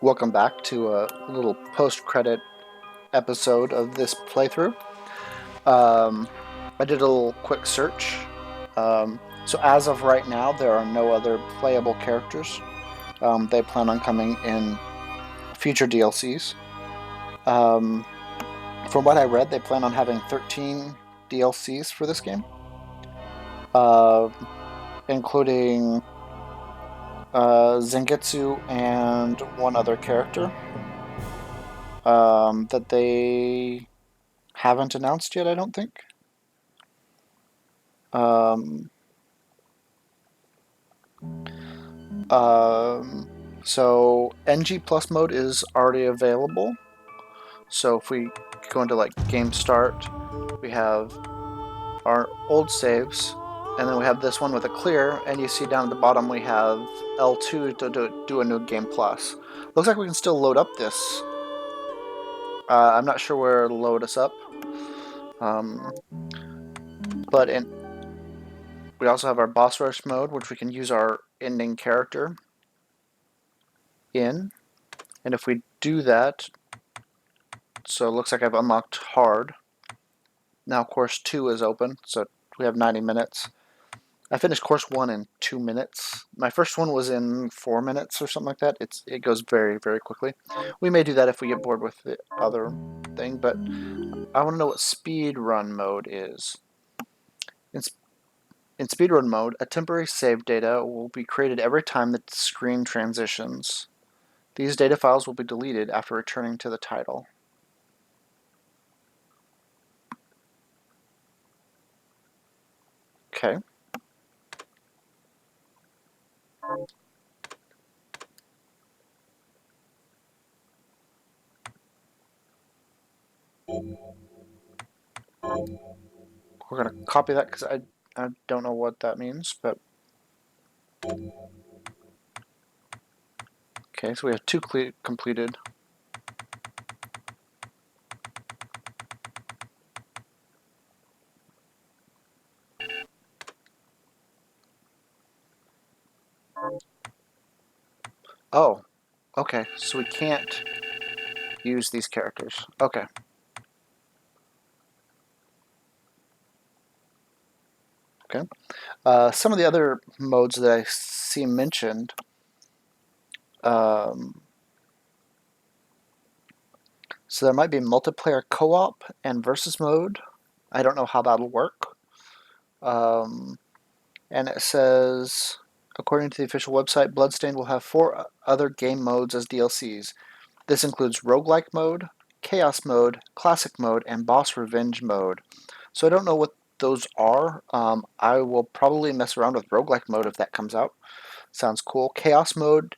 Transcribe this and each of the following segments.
Welcome back to a little post-credit episode of this playthrough. I did a little quick search. So as of right now, there are no other playable characters. They plan on coming in future DLCs. From what I read, they plan on having 13 DLCs for this game, including Zangetsu and one other character that they haven't announced yet, I don't think. Um, so NG Plus mode is already available. So if we go into like game start, we have our old saves, and then we have this one with a clear, and you see down at the bottom we have L2 to do a new game plus. Looks like we can still load up this. I'm not sure where it'll load us up. But we also have our boss rush mode, which we can use our ending character in. And if we do that, so it looks like I've unlocked hard. Now course 2 is open, so we have 90 minutes. I finished course 1 in 2 minutes. My first one was in 4 minutes or something like that. It goes very, very quickly. We may do that if we get bored with the other thing, but I want to know what speedrun mode is. In speedrun mode, a temporary save data will be created every time the screen transitions. These data files will be deleted after returning to the title. Okay. We're going to copy that because I don't know what that means, but... Okay, so we have 2 completed. Oh, okay, so we can't use these characters. Okay. Okay. Some of the other modes that I see mentioned, so there might be multiplayer co-op and versus mode. I don't know how that'll work. And it says, according to the official website, Bloodstained will have 4 other game modes as DLCs. This includes roguelike mode, chaos mode, classic mode, and boss revenge mode. So I don't know what those are. I will probably mess around with roguelike mode if that comes out. Sounds cool. Chaos mode,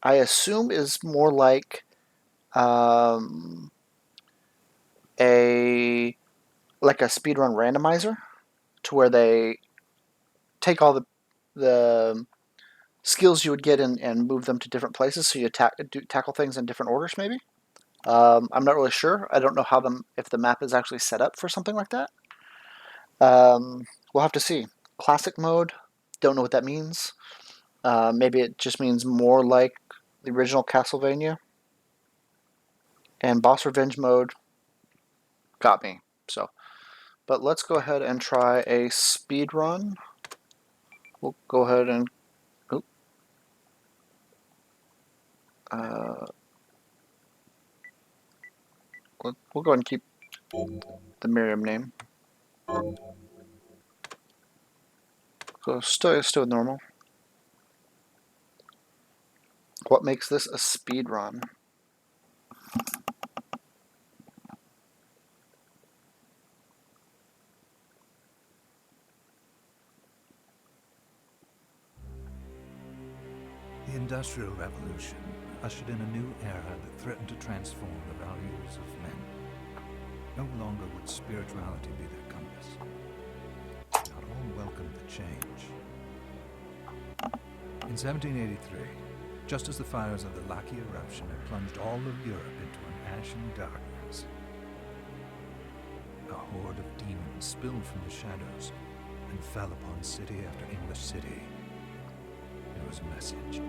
I assume, is more like a speedrun randomizer, to where they take all the skills you would get and move them to different places, so you tackle things in different orders, maybe. I'm not really sure. I don't know if the map is actually set up for something like that. We'll have to see. Classic mode, don't know what that means. Maybe it just means more like the original Castlevania. And boss revenge mode got me. So, but let's go ahead and try a speed run. We'll go ahead and we'll go ahead and keep the Miriam name. So still normal. What makes this a speed run? The Industrial Revolution ushered in a new era that threatened to transform the values of men. No longer would spirituality be their compass. Not all welcomed the change. In 1783, just as the fires of the Laki eruption had plunged all of Europe into an ashen darkness, a horde of demons spilled from the shadows and fell upon city after English city. It was a message.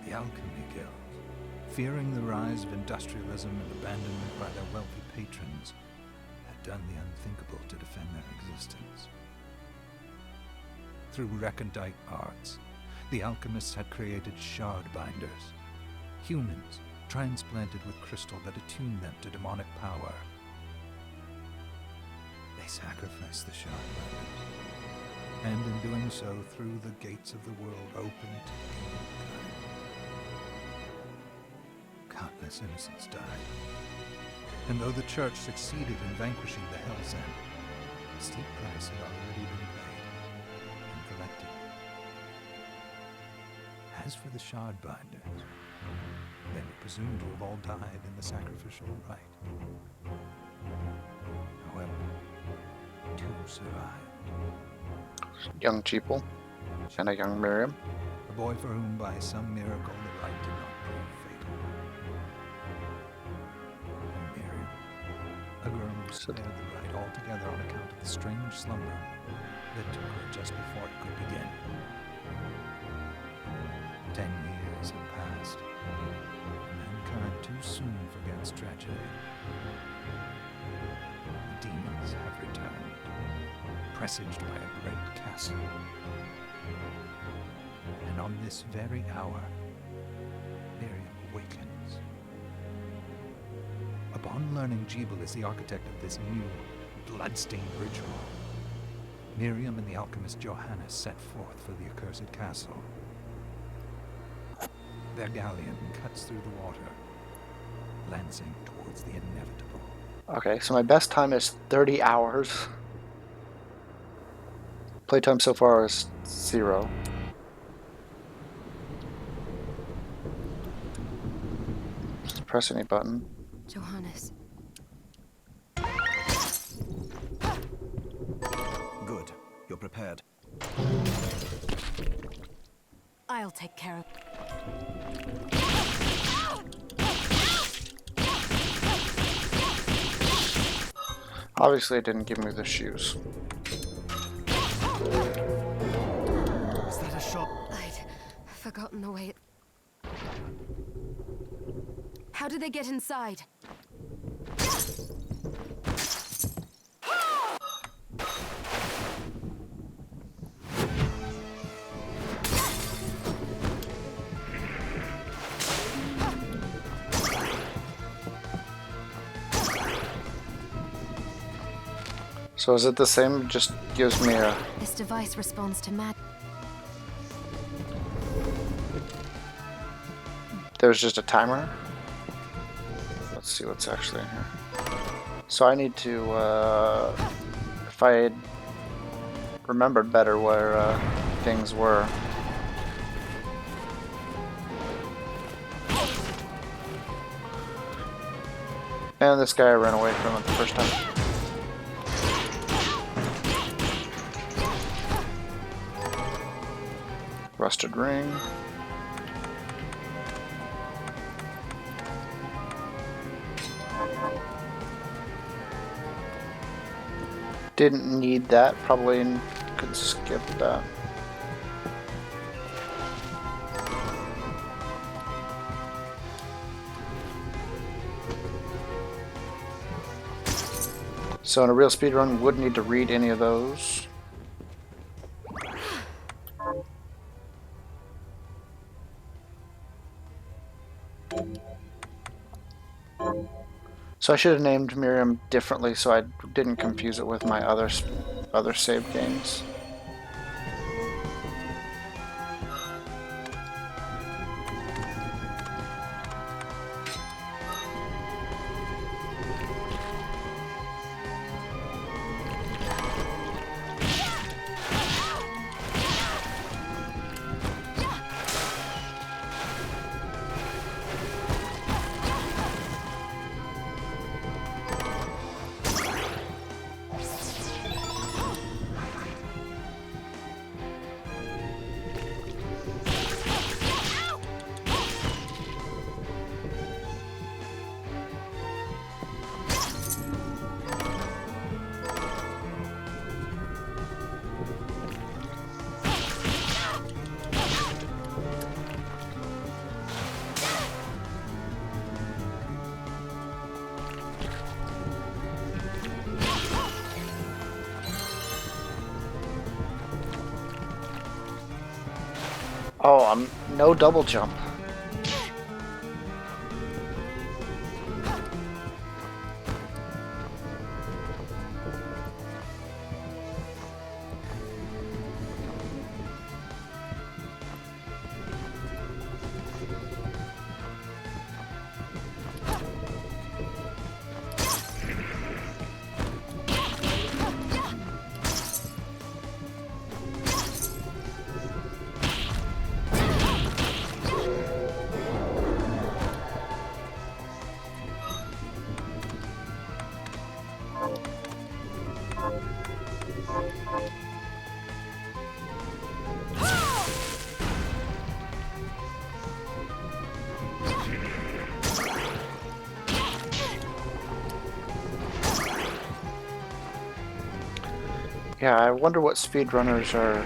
The Alchemy Guild, fearing the rise of industrialism and abandonment by their wealthy patrons, had done the unthinkable to defend their existence. Through recondite arts, the alchemists had created shard binders, humans transplanted with crystal that attuned them to demonic power. They sacrificed the shard binders, and in doing so threw the gates of the world open to humankind. Countless innocents died, and though the church succeeded in vanquishing the Hell's End, a steep price had already been paid and collected. As for the shard binders, they were presumed to have all died in the sacrificial rite. However, 2 survived. Young Cheeple and a young Miriam. A boy for whom, by some miracle, the rite did not prove fatal. And Miriam, a girl who spared the rite altogether on account of the strange slumber that took her just before it could begin. 10 years have passed. Mankind too soon forgets tragedy. The demons have returned, presaged by a great castle. And on this very hour, Miriam awakens. Upon learning Jebel is the architect of this new, bloodstained ritual, Miriam and the alchemist Johannes set forth for the accursed castle. Their galleon cuts through the water, lancing towards the inevitable. Okay, so my best time is 30 hours. Playtime so far is 0. Just press any button. Johannes. Good. You're prepared. I'll take care of... Obviously, it didn't give me the shoes. Is that a shot? I'd forgotten the way it... How did they get inside? So is it the same? It just gives me a... This device responds to magic. There's just a timer. Let's see what's actually in here. So I need to, if I had remembered better where things were. And this guy I ran away from it the first time. Rusted ring. Didn't need that, probably could skip that. So in a real speedrun, wouldn't need to read any of those. So I should have named Miriam differently so I didn't confuse it with my other save games. Oh, I'm no double jump. Yeah, I wonder what speedrunners are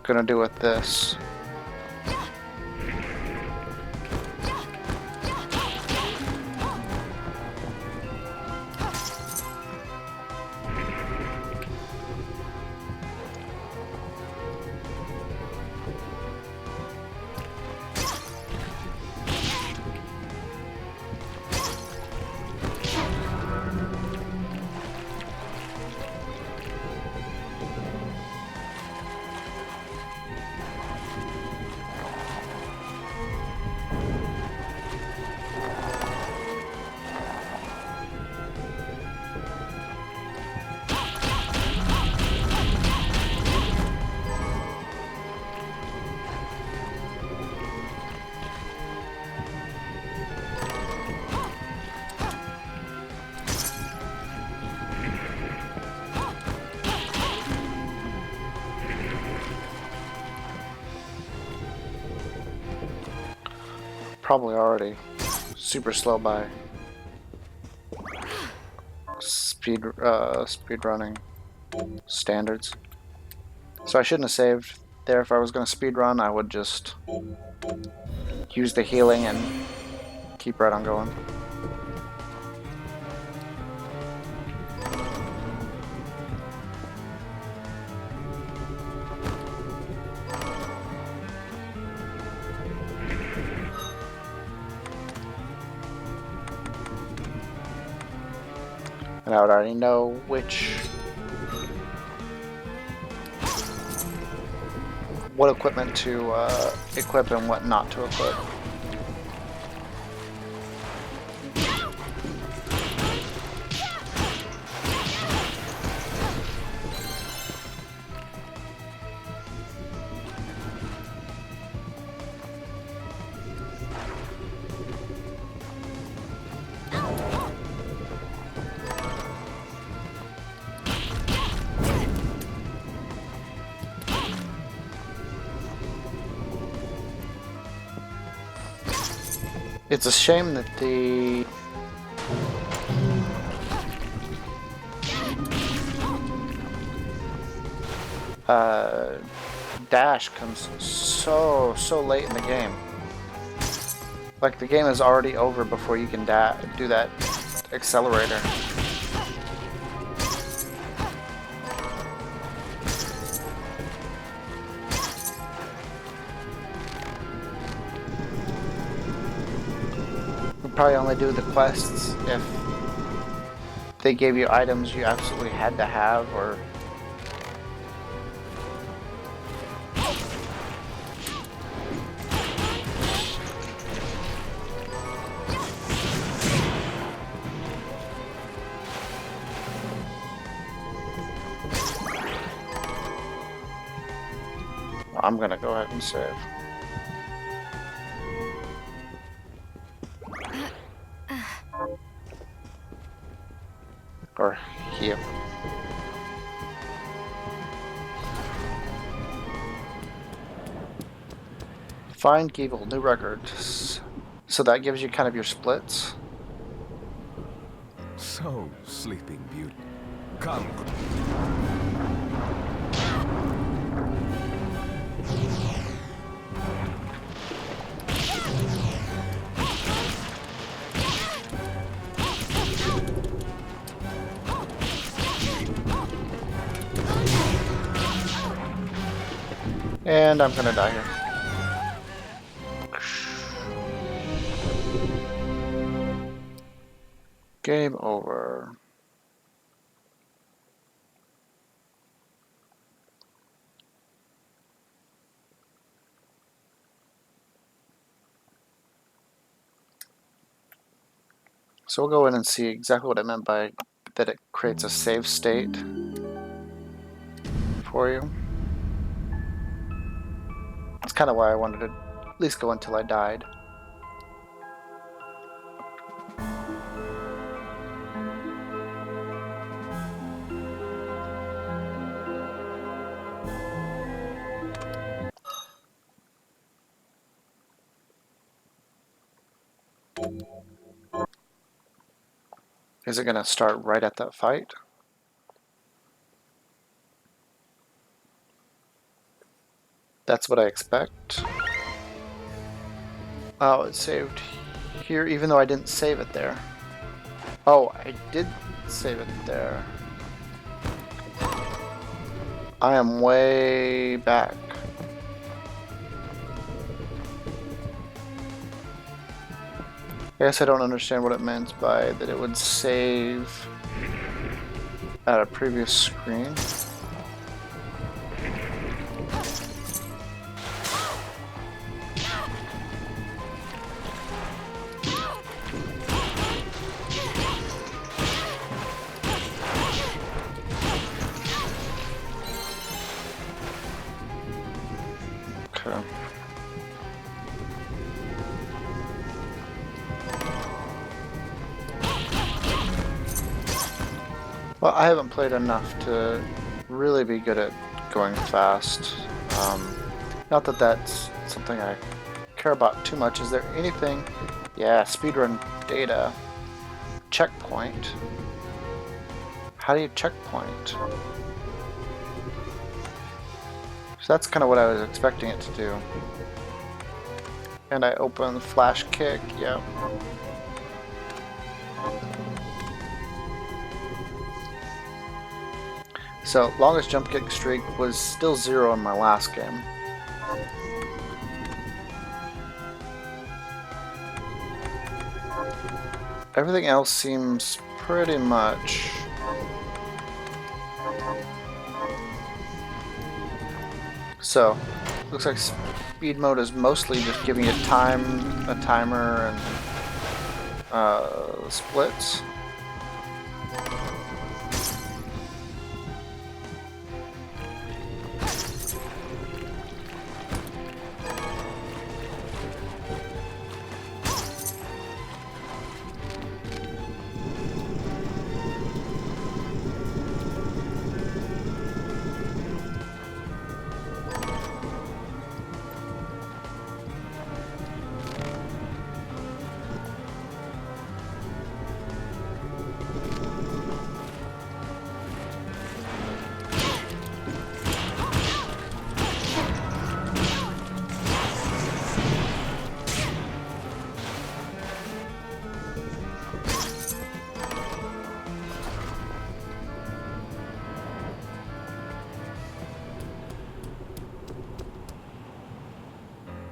gonna do with this. Probably already super slow by speed running standards. So I shouldn't have saved there. If I was going to speed run, I would just use the healing and keep right on going. And I would already know what equipment to equip and what not to equip. It's a shame that the dash comes so late in the game. Like the game is already over before you can do that accelerator. Probably only do the quests if they gave you items you absolutely had to have, or I'm gonna go ahead and save. Or heal. Find Geeble, new record. So that gives you kind of your splits. So, Sleeping Beauty. Come. And I'm gonna die here. Game over. So we'll go in and see exactly what I meant by that it creates a save state for you. That's kind of why I wanted to at least go until I died. Is it going to start right at that fight? That's what I expect. Oh, it saved here even though I didn't save it there. Oh, I did save it there. I am way back. I guess I don't understand what it meant by that it would save at a previous screen. Okay. Well, I haven't played enough to really be good at going fast. Not that that's something I care about too much. Is there anything? Yeah, speedrun data. Checkpoint. How do you checkpoint? So that's kind of what I was expecting it to do. And I open flash kick, yep. So, longest jump kick streak was still 0 in my last game. Everything else seems pretty much... So, looks like speed mode is mostly just giving it time, a timer, and splits.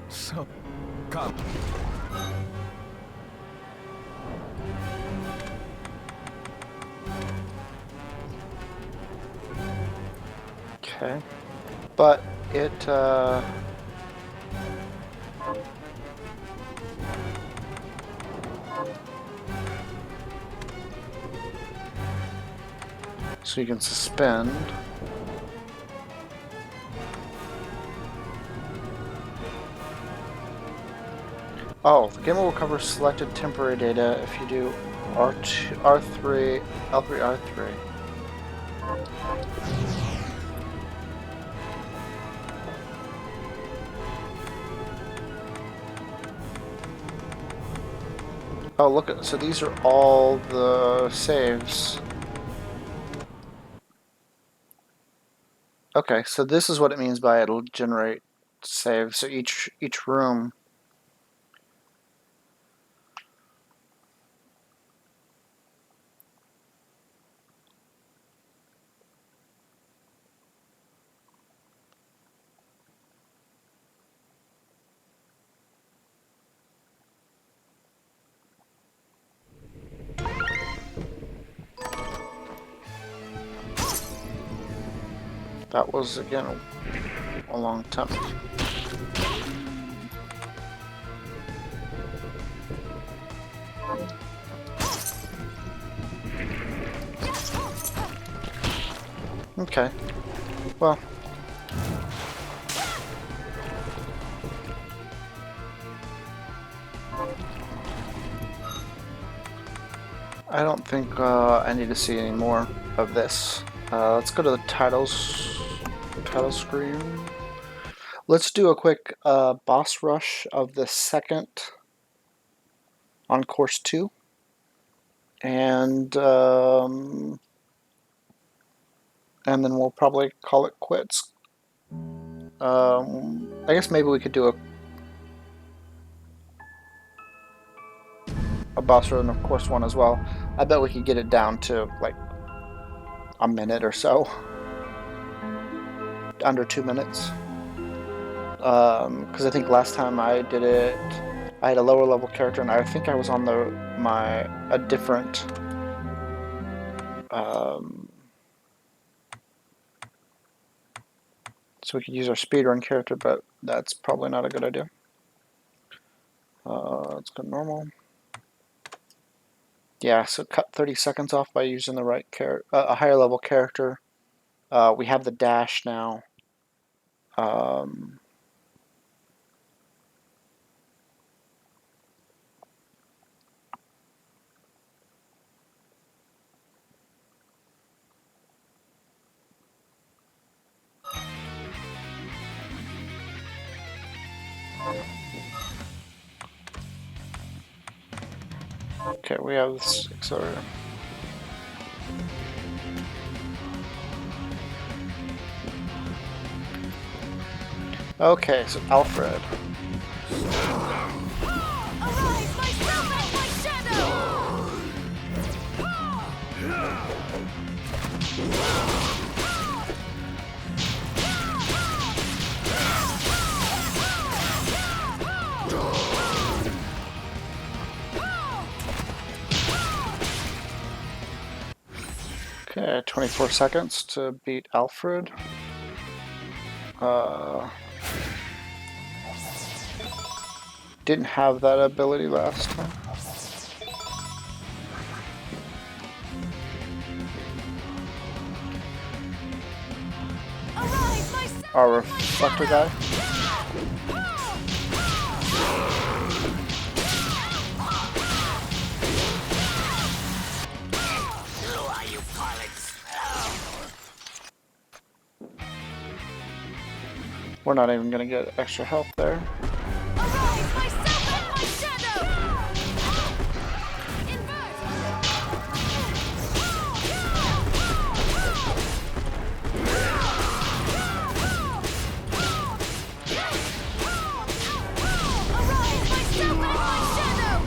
So, come. Okay. But it, so you can suspend. Oh, the game will recover selected temporary data if you do R2, R3, L3, R3. Oh, look at, so these are all the saves. Okay, so this is what it means by it'll generate saves. So each room. That was, again, a long time. Okay. Well. I don't think I need to see any more of this. Let's go to the title screen. Let's do a quick boss rush of the second on course 2. And then we'll probably call it quits. I guess maybe we could do a boss run of course 1 as well. I bet we could get it down to like a minute or so. Under 2 minutes. Because I think last time I did it, I had a lower level character, and I think I was on a different so we could use our speedrun character, but that's probably not a good idea. Let's go normal. Yeah, so cut 30 seconds off by using the right a higher level character. We have the dash now. Okay, we have this accelerator. Okay, so Alfred. Arise, myself and my shadow! Okay, 24 seconds to beat Alfred. Didn't have that ability last time. Arise, myself Our and my reflector shadow! guy. We're not even gonna get extra health there. Arise, myself and my shadow! Invert! Arise, myself and my shadow!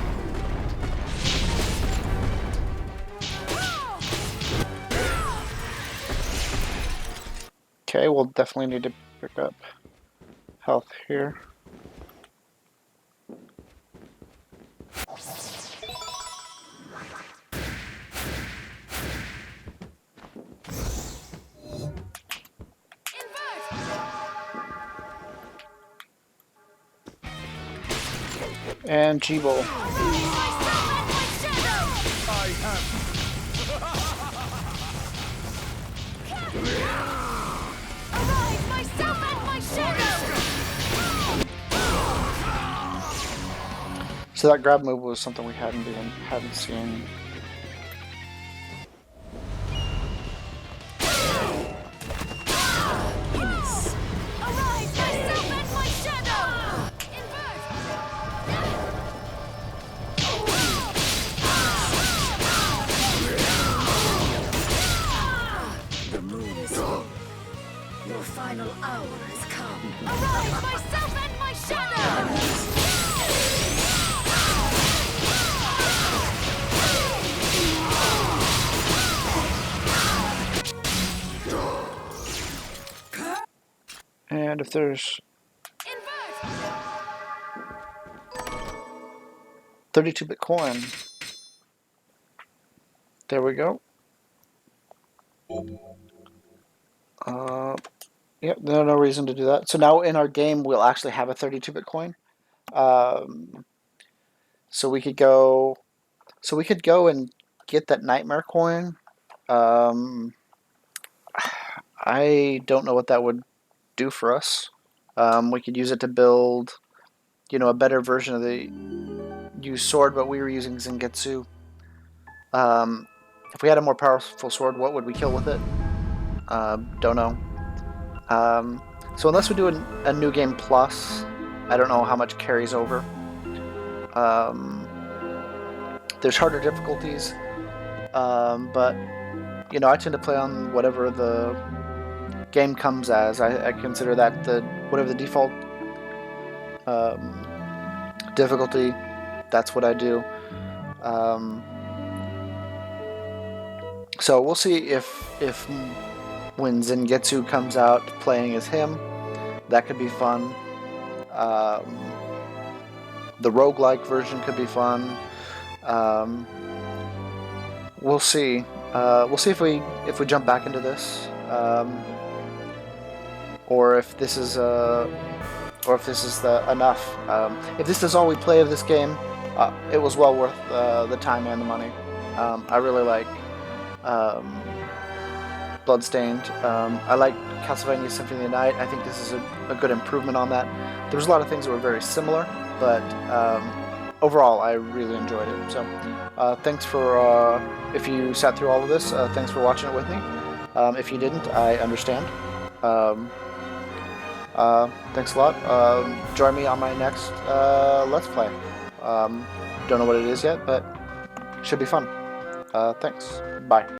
Okay, we'll definitely need to pick up health here. And G-Bowl. I have. Arise, myself and my shadow! So that grab move was something we hadn't seen. Arise, myself and my shadow! Invert! The moon is full. Your final hour has come. Arise, myself and my shadow! And if there's Invert! 32-bit coin. There we go. Yep, no reason to do that. So now in our game, we'll actually have a 32-bit coin. Um, so we could go. So we could go and get that nightmare coin. Um, I don't know what that would do for us. We could use it to build, a better version of the used sword, but we were using Zangetsu. If we had a more powerful sword, what would we kill with it? Don't know. So unless we do a new game plus, I don't know how much carries over. There's harder difficulties, but I tend to play on whatever the game comes as. I consider that whatever the default difficulty. That's what I do. So we'll see if when Zengetsu comes out, playing as him, that could be fun. The roguelike version could be fun. We'll see. We'll see if we jump back into this, or if this is enough. If this is all we play of this game, it was well worth the time and the money. I really like Bloodstained. I like Castlevania Symphony of the Night. I think this is a good improvement on that. There was a lot of things that were very similar, but overall, I really enjoyed it. So, thanks for if you sat through all of this. Thanks for watching it with me. If you didn't, I understand. Thanks a lot. Join me on my next Let's Play. Don't know what it is yet, but should be fun. Thanks. Bye.